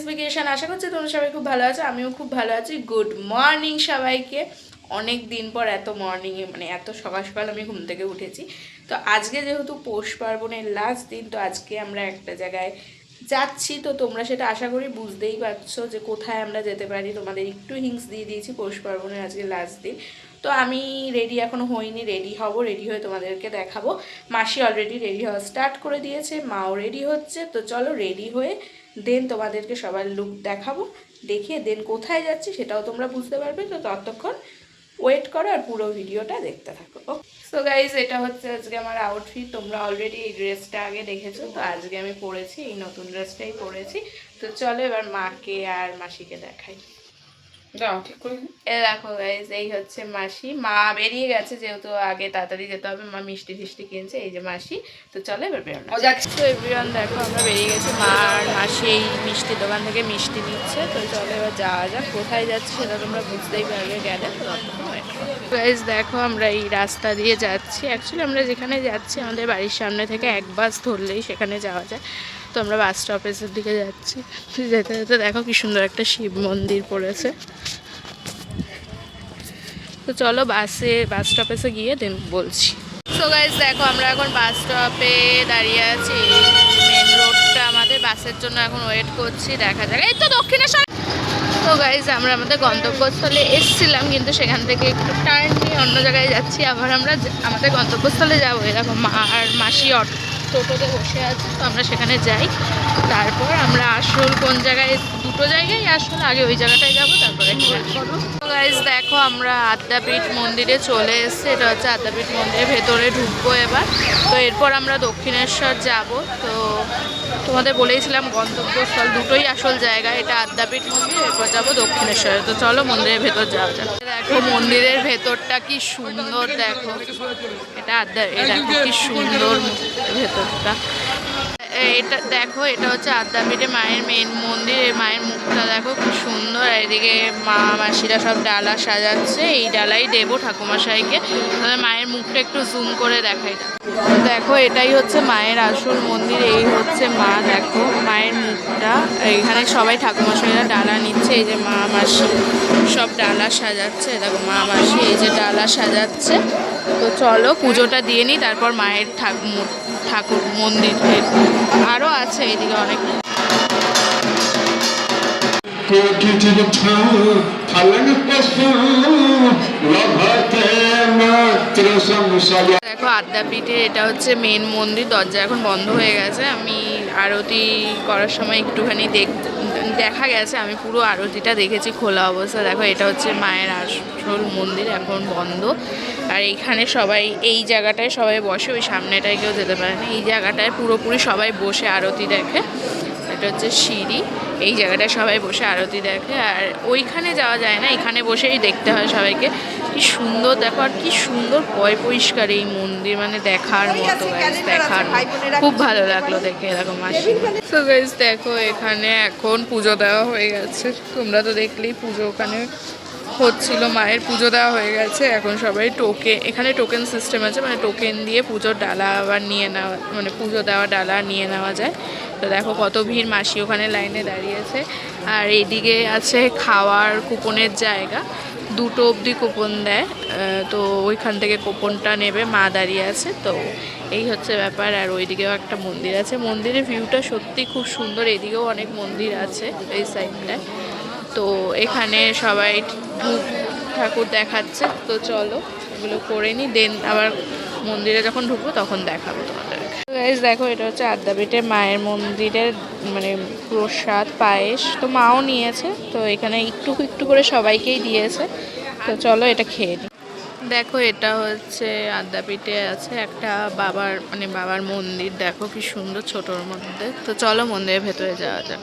Creation. আশা করছি তোমরা সবাই খুব ভালো আছো, আমিও খুব ভালো আছি। গুড মর্নিং সবাইকে। অনেক দিন পর এত মর্নিংয়ে মানে এত সকাল সকাল আমি ঘুম থেকে উঠেছি। তো আজকে যেহেতু পৌষ পার্বণের লাস্ট দিন, তো আজকে আমরা একটা জায়গায় যাচ্ছি। তো তোমরা সেটা আশা করি বুঝতেই পারছো যে কোথায় আমরা যেতে পারি। তোমাদের একটু হিংস দিয়ে দিয়েছি, পৌষ পার্বণের আজকে লাস্ট দিন। তো আমি রেডি এখনও হইনি, রেডি হব, রেডি হয়ে তোমাদেরকে দেখাবো। মাসি অলরেডি রেডি হওয়া স্টার্ট করে দিয়েছে, মাও রেডি হচ্ছে। তো চলো রেডি হয়ে দেন তোমাদেরকে সবার লুক দেখাবো, দেখিয়ে দেন কোথায় যাচ্ছি সেটাও তোমরা বুঝতে পারবে। তো ততক্ষণ ওয়েট করো আর পুরো ভিডিওটা দেখতে থাকো। সো গাইজ, এটা হচ্ছে আজকে আমার আউটফিট। তোমরা অলরেডি এই ড্রেসটা আগে দেখেছো, তো আজকে আমি পরেছি এই নতুন ড্রেসটাই পরেছি। তো চলো এবার মাকে আর মাসিকে দেখাই। দেখো গাইজ, এই হচ্ছে মাসি। মা বেরিয়ে গেছে যেহেতু আগে তাড়াতাড়ি যেতে হবে, মা মিষ্টি ফিষ্টি কিনছে। এই যে মাসি। তো চলো এবার বেরোনো যাক। তো এভরিওয়ান দেখো আমরা বেরিয়ে গেছি, মা আর মাসি এই মিষ্টির দোকান থেকে মিষ্টি নিচ্ছে। তো চলো এবার যাওয়া যাক। কোথায় যাচ্ছি সেটা তোমরা বুঝতেই পারবে গেলে। তো গাইজ দেখো আমরা এই রাস্তা দিয়ে যাচ্ছি। অ্যাকচুয়ালি আমরা যেখানে যাচ্ছি আমাদের বাড়ির সামনে থেকে এক বাস ধরলেই সেখানে যাওয়া যায়। তো আমরা বাস স্টপেজের দিকে যাচ্ছি। যেতে যেতে দেখো কি সুন্দর একটা শিব মন্দির পড়েছে। তো চলো বাস স্টপেজে গিয়ে দেন বলছি। সো গাইজ দেখো আমরা এখন বাস স্টপে দাঁড়িয়ে আছি। মেন রোডটা আমাদের বাসের জন্য এখন ওয়েট করছি, দেখা যাক। এই তো দক্ষিণেশ্বর। তো গাইজ আমরা আমাদের গন্তব্যস্থলে এসেছিলাম, কিন্তু সেখান থেকে একটু টার্ন নিয়ে অন্য জায়গায় যাচ্ছি। আবার আমরা আমাদের গন্তব্যস্থলে যাবো। এরকম মা আর মাসি টোটোতে বসে আছে, তো আমরা সেখানে যাই। তারপর আমরা আসল কোন জায়গায়, দুটো জায়গায় আসল, আগে ওই জায়গাটায় যাবো, তারপরে তো গাইজ দেখো আমরা আদ্যাপীঠ মন্দিরে চলে এসেছি। এটা হচ্ছে আদ্যাপীঠ মন্দিরের ভেতরে ঢুকবো এবার। তো এরপর আমরা দক্ষিণেশ্বর যাব। তো তোমাদের বলেইছিলাম গন্তব্যস্থল দুটোই আসল জায়গা, এটা আদ্যাপীঠ মন্দির, এরপর যাবো দক্ষিণেশ্বরে। তো চলো মন্দিরের ভেতর যাওয়া যাক। দেখো মন্দিরের ভেতরটা কি সুন্দর, দেখো এটা দেখো কি সুন্দর ভেতরটা। এটা দেখো, এটা হচ্ছে আদ্যাপীঠে মায়ের মেন মন্দির। এই মায়ের মুখটা দেখো কি সুন্দর। আর এদিকে মা মাসিরা সব ডালা সাজাচ্ছে, এই ডালাই দেবো ঠাকুমশাইকে। তাহলে মায়ের মুখটা একটু জুম করে দেখাই। দেখো এটাই হচ্ছে মায়ের আসল মন্দির, এই হচ্ছে মা। দেখো মায়ের মুখটা। এখানে সবাই ঠাকুমশাইরা ডালা নিচ্ছে। এই যে মা মাসি সব ডালা সাজাচ্ছে। দেখো মা মাসি এই যে ডালা সাজাচ্ছে। তো চলো পুজোটা দিয়ে নিই, তারপর মায়ের ঠাকুর মন্দির আরও আছে এইদিকে অনেক। দেখো আদ্যাপীঠে এটা হচ্ছে মেন মন্দির, দরজা এখন বন্ধ হয়ে গেছে। আমি আরতি করার সময় একটুখানি দেখা গেছে, আমি পুরো আরতিটা দেখেছি খোলা অবস্থা। দেখো এটা হচ্ছে মায়ের আসল মন্দির, এখন বন্ধ। আর এইখানে সবাই এই জায়গাটায় সবাই বসে, ওই সামনেটায় কেউ যেতে পারে না। এই জায়গাটায় পুরোপুরি সবাই বসে আরতি দেখে। এটা হচ্ছে সিঁড়ি, এই জায়গাটায় সবাই বসে আরতি দেখে। আর ওইখানে যাওয়া যায় না, এখানে বসেই দেখতে হয় সবাইকে। কি সুন্দর দেখো, আর কি সুন্দর পরিষ্কার এই মন্দির, মানে দেখার মতো গাইজ, দেখার খুব ভালো লাগলো দেখে। এরকম মাসি। তো গাইজ দেখো এখানে এখন পুজো দেওয়া হয়ে গেছে। তোমরা তো দেখলেই পুজো ওখানে হচ্ছিল, মায়ের পুজো দেওয়া হয়ে গেছে। এখন সবাই এখানে টোকেন সিস্টেম আছে, মানে টোকেন দিয়ে পুজোর ডালা আবার নিয়ে নেওয়া, মানে পুজো দেওয়া ডালা নিয়ে নেওয়া যায়। তো দেখো কত ভিড়, মাসি ওখানে লাইনে দাঁড়িয়েছে। আর এইদিকে আছে খাওয়ার কুপনের জায়গা, 2টো অবধি কুপন দেয়। তো ওইখান থেকে কুপনটা নেবে, মা দাঁড়িয়ে আছে। তো এই হচ্ছে ব্যাপার। আর ওইদিকেও একটা মন্দির আছে, মন্দিরের ভিউটা সত্যি খুব সুন্দর। এদিকেও অনেক মন্দির আছে এই সাইডটায়। তো এখানে সবাই ঠাকুর দেখাচ্ছে। তো চলো এগুলো করে নিই, দেন আবার মন্দিরে যখন ঢুকবো তখন দেখাবো তোমাদের। গাইজ দেখো এটা হচ্ছে আদ্যাপীঠে মায়ের মন্দিরের মানে প্রসাদ পায়েস। তো মাও নিয়েছে, তো এখানে একটু একটু করে সবাইকেই দিয়েছে। তো চলো এটা খেয়ে নিই। দেখো এটা হচ্ছে আদ্যাপীঠে আছে একটা বাবার মন্দির। দেখো কি সুন্দর ছোটোর মধ্যে। তো চলো মন্দিরের ভেতরে যাওয়া যাক।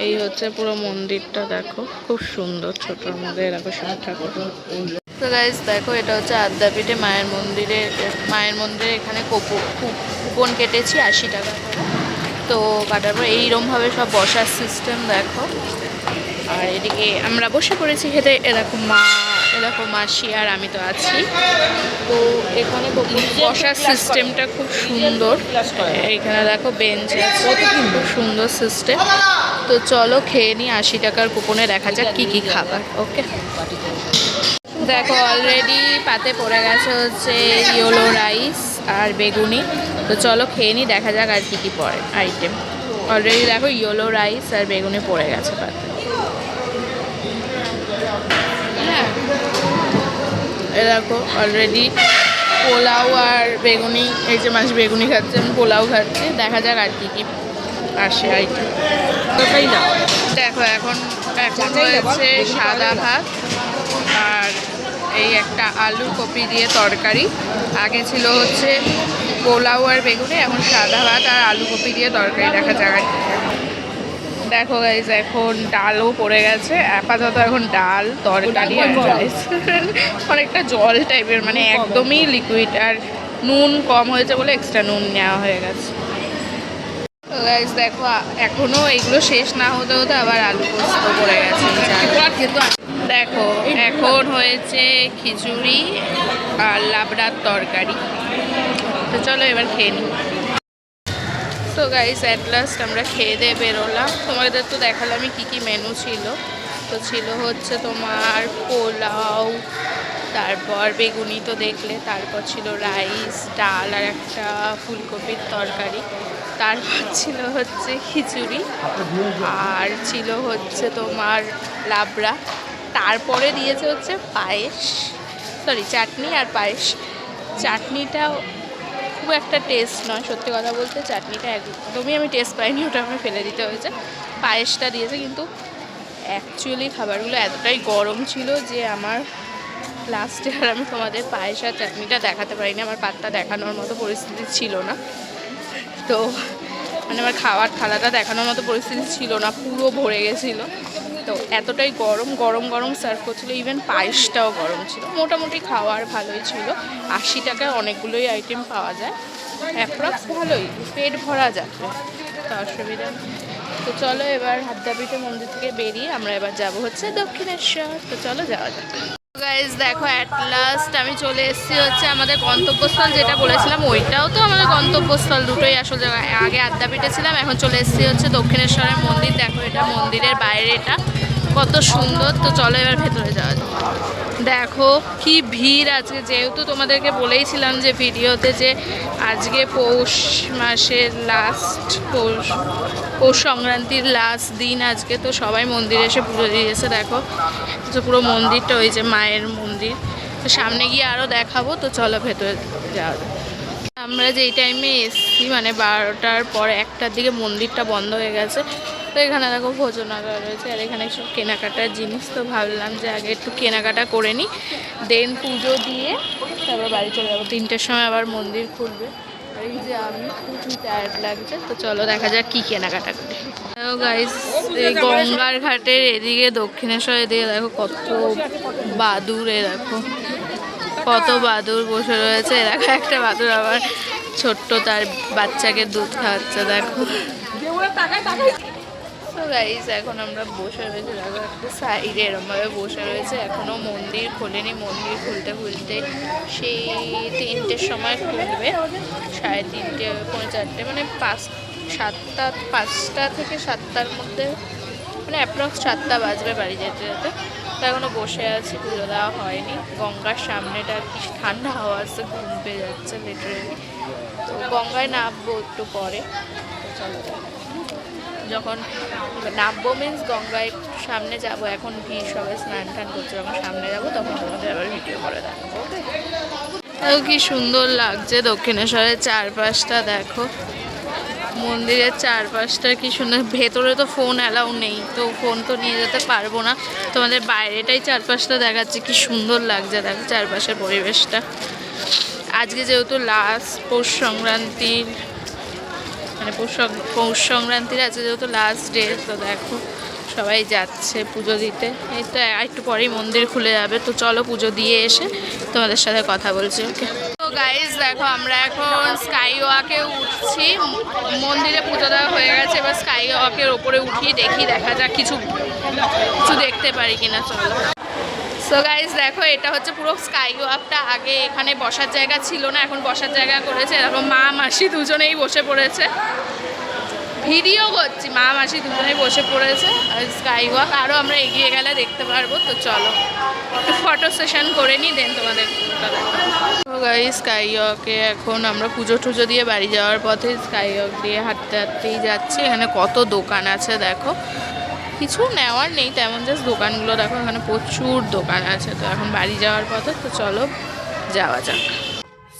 এই হচ্ছে পুরো মন্দিরটা, দেখো খুব সুন্দর, ছোটোর মধ্যে এরকম সব ঠাকুর। তো গাইজ দেখো এটা হচ্ছে আদ্যাপীঠে মায়ের মন্দিরে এখানে কুপন কেটেছি 80 টাকা করে। তো কাটার পর এইরকমভাবে সব বসার সিস্টেম দেখো। আর এদিকে আমরা বসে পড়েছি খেতে। এরকম মা দেখো মাসি আর আমি তো আছি। তো এখানে বসার সিস্টেমটা খুব সুন্দর। এখানে দেখো বেঞ্চ আছে, খুব সুন্দর সিস্টেম। তো চলো খেয়ে নিই, 80 টাকার কুপনে দেখা যাক কী কী খাবার। ওকে, দেখো অলরেডি পাতে পড়ে গেছে হচ্ছে ইয়েলো রাইস আর বেগুনি। তো চলো খেয়ে নিই, দেখা যাক আর কী কী পড়ে আইটেম। অলরেডি দেখো ইয়েলো রাইস আর বেগুনি পড়ে গেছে পাতে। হ্যাঁ, এ দেখো অলরেডি পোলাও আর বেগুনি, এই যে মাছ বেগুনি খাচ্ছে, আমি পোলাও খাচ্ছি। দেখা যাক আর কী কী আসে আইটেম। দেখো এখন হয়েছে সাদা ভাত আর এই একটা আলু কপি দিয়ে তরকারি। আগে ছিল হচ্ছে পোলাও আর বেগুনি, এখন সাদা ভাত আর আলু কপি দিয়ে তরকারি। দেখা যাক। দেখো গাইজ এখন ডালও পড়ে গেছে। আপাতত এখন ডাল, তরকারি আর রাইস। অনেকটা জল টাইপের, মানে একদমই লিকুইড। আর নুন কম হয়েছে বলে এক্সট্রা নুন নেওয়া হয়ে গেছে। গাইজ দেখো এখনও এগুলো শেষ না হতে হতে আবার আলু পোস্ত পড়ে গেছে। দেখো এখন হয়েছে খিচুড়ি আর লাবড়ার তরকারি। তো চলো এবার খেয়ে নিই। তো গাইস অ্যাট লাস্ট আমরা খেয়ে দিয়ে বেরোলাম। তোমাদের তো দেখালামই কী কী মেনু ছিল। তো ছিল হচ্ছে তোমার পোলাও, তারপর বেগুনি তো দেখলে, তারপর ছিল রাইস, ডাল আর একটা ফুলকপির তরকারি, তারপর ছিল হচ্ছে খিচুড়ি, আর ছিল হচ্ছে তোমার লাবড়া, তারপরে দিয়েছে হচ্ছে পায়েস, সরি চাটনি আর পায়েস। চাটনিটাও খুব একটা টেস্ট নয়, সত্যি কথা বলতে চাটনিটা একদমই আমি টেস্ট পাইনি, ওটা আমার ফেলে দিতে হয়েছে। পায়েসটা দিয়েছে, কিন্তু অ্যাকচুয়ালি খাবারগুলো এতটাই গরম ছিল যে আমার লাস্টে আর আমি তোমাদের পায়েস আর চাটনিটা দেখাতে পারিনি। আমার পাতটা দেখানোর মতো পরিস্থিতি ছিল না। তো মানে আমার খাওয়ার থালাটা দেখানোর মতো পরিস্থিতি ছিল না, পুরো ভরে গেছিলো। তো এতটাই গরম গরম গরম সার্ভ করছিলো, ইভেন পায়েসটাও গরম ছিল। মোটামুটি খাওয়ার ভালোই ছিল। 80 টাকায় অনেকগুলোই আইটেম পাওয়া যায়, অ্যাপ্রক্স ভালোই পেট ভরা যাবে, তো অসুবিধা নেই। তো চলো এবার হাদ্দাপীঠে মন্দির থেকে বেরিয়ে আমরা এবার যাব হচ্ছে দক্ষিণেশ্বর। তো চলো যাওয়া যাক। গাইজ দেখো অ্যাট লাস্ট আমি চলে এসেছি হচ্ছে আমাদের গন্তব্যস্থল, যেটা বলেছিলাম ওইটাও তো আমাদের গন্তব্যস্থল, দুটোই আসল জায়গা। আগে আদ্যাপীঠে ছিলাম, এখন চলে এসেছি হচ্ছে দক্ষিণেশ্বরের মন্দির। দেখো এটা মন্দিরের বাইরে, এটা কত সুন্দর। তো চলো এবার ভেতরে যাওয়া যাক। দেখো কি ভিড় আজকে, যেহেতু তোমাদেরকে বলেইছিলাম যে ভিডিওতে যে আজকে পৌষ মাসের লাস্ট, পৌষ সংক্রান্তির লাস্ট দিন আজকে। তো সবাই মন্দিরে এসে পুজো দিয়েছে। দেখো যে পুরো মন্দিরটা, ওই যে মায়ের মন্দির। তো সামনে গিয়ে আরও দেখাবো। তো চলো ভেতরে যাওয়া যাক। আমরা যেই টাইমে এসছি মানে 12টার পর 1টার দিকে মন্দিরটা বন্ধ হয়ে গেছে। তো এখানে দেখো ভোজনালয় রয়েছে, আর এখানে সব কেনাকাটার জিনিস। তো ভাবলাম যে আগে একটু কেনাকাটা করে নিই, দেন পুজো দিয়ে তারপর বাড়ি চলে যাবো। 3টের সময় আবার মন্দির খুলবে। এই যে আমি খুবই টায়ার্ড লাগছে। তো চলো দেখা যাক কী কেনাকাটা করি। গাইস এই গঙ্গার ঘাটের এদিকে দক্ষিণেশ্বর এদিকে দেখো কত বাদুর, দেখো কত বাদুর বসে রয়েছে। দেখো একটা বাদুর আবার ছোট্ট তার বাচ্চাকে দুধ খাওয়াচ্ছে, দেখো। তো গাইস এখন আমরা বসে রয়েছি, দেখো একটা সাইডে এরমভাবে বসে রয়েছে। এখনও মন্দির খোলেনি, মন্দির খুলতে খুলতে সেই 3টের সময় খুলবে, 3:30 পৌনে 4টে, মানে 5টা থেকে 7টার মধ্যে, মানে অ্যাপ্রক্স 7টা বাজবে বাড়ি যেতে যেতে। তো এখনও বসে আছি, পুজো দেওয়া হয়নি। গঙ্গার সামনেটা কি ঠান্ডা হাওয়া আসছে, ঘুম পেয়ে যাচ্ছে লিটারেলি। তো গঙ্গায় নামবো একটু পরে। তো চলো যখন নামবো মিন্স গঙ্গায় সামনে যাব। এখন ভিড়, সবাই স্নান টান করছে, যখন সামনে যাবো তখন তোমাদের আবার ভিডিও করে দেখাবো। কি সুন্দর লাগছে দক্ষিণেশ্বরের চারপাশটা, দেখো মন্দিরের চারপাশটা কি সুন্দর। ভেতরে তো ফোন অ্যালাউ নেই, তো ফোন তো নিয়ে যেতে পারবো না। তোমাদের বাইরেটাই চারপাশটা দেখাচ্ছে, কি সুন্দর লাগছে দেখো চারপাশের পরিবেশটা। আজকে যেহেতু লাস্ট পৌষ সংক্রান্তির, মানে পৌষ সংক্রান্তির আছে যেহেতু লাস্ট ডে, তো দেখো সবাই যাচ্ছে পুজো দিতে। এই তো একটু পরেই মন্দির খুলে যাবে। তো চলো পুজো দিয়ে এসে তোমাদের সাথে কথা বলছি। ওকে, তো গাইজ দেখো আমরা এখন স্কাই ওয়াকে উঠছি। মন্দিরে পুজো দেওয়া হয়ে গেছে, এবার স্কাই ওয়াকের ওপরে উঠি, দেখা যাক কিছু দেখতে পারি কিনা। চলো সো গাইস দেখো এটা হচ্ছে পুরো স্কাই ওয়াকটা। আগে এখানে বসার জায়গা ছিল না, এখন বসার জায়গা করেছে। এরকম মা মাসি দুজনেই বসে পড়েছে, ভিডিও করছি, মা মাসি দুজনেই বসে পড়েছে। আর স্কাই ওয়াক আরও আমরা এগিয়ে গেলে দেখতে পারবো। তো চলো একটু ফটো সেশন করে নিই, দেন তোমাদের তো গাইস স্কাই ওয়াকে এখন আমরা পুজো টুজো দিয়ে বাড়ি যাওয়ার পথে স্কাই ওয়াক দিয়ে হাঁটতে হাঁটতেই যাচ্ছি। এখানে কত দোকান আছে দেখো, কিছু নেওয়ার নেই তেমন, জাস্ট দোকানগুলো দেখো, এখানে প্রচুর দোকান আছে। তো এখন বাড়ি যাওয়ার পথে, তো চলো যাওয়া যাক।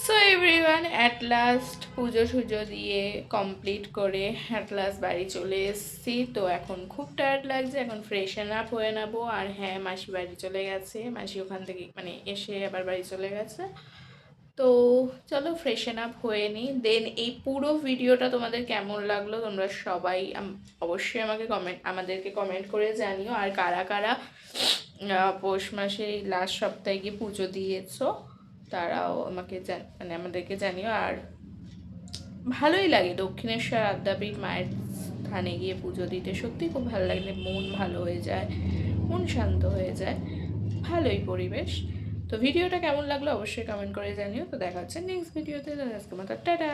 সো এভরিওয়ান অ্যাট লাস্ট পুজো টুজো দিয়ে কমপ্লিট করে অ্যাট লাস্ট বাড়ি চলে এসেছি। তো এখন খুব টায়ার্ড লাগছে, এখন ফ্রেশন আপ হয়ে নেবো। আর হ্যাঁ, মাসি বাড়ি চলে গেছে, মাসি ওখান থেকে মানে এসে আবার বাড়ি চলে গেছে। তো চলো ফ্রেশন আপ হয়ে নিই, দেন এই পুরো ভিডিওটা তোমাদের কেমন লাগলো তোমরা সবাই অবশ্যই আমাদেরকে কমেন্ট করে জানিও। আর কারা কারা পৌষ মাসে এই লাস্ট সপ্তাহে গিয়ে পুজো দিয়েছো তারাও আমাকে মানে আমাদেরকে জানিও। আর ভালোই লাগে দক্ষিণেশ্বর আদ্যাপীঠ মায়ের স্থানে গিয়ে পুজো দিতে, সত্যি খুব ভালো লাগে, মন ভালো হয়ে যায়, মন শান্ত হয়ে যায়, ভালোই পরিবেশ। তো ভিডিওটা কেমন লাগলো অবশ্যই কমেন্ট করে জানিও। তো দেখা হচ্ছে নেক্সট ভিডিওতে, আজকে মাত্র টাটা।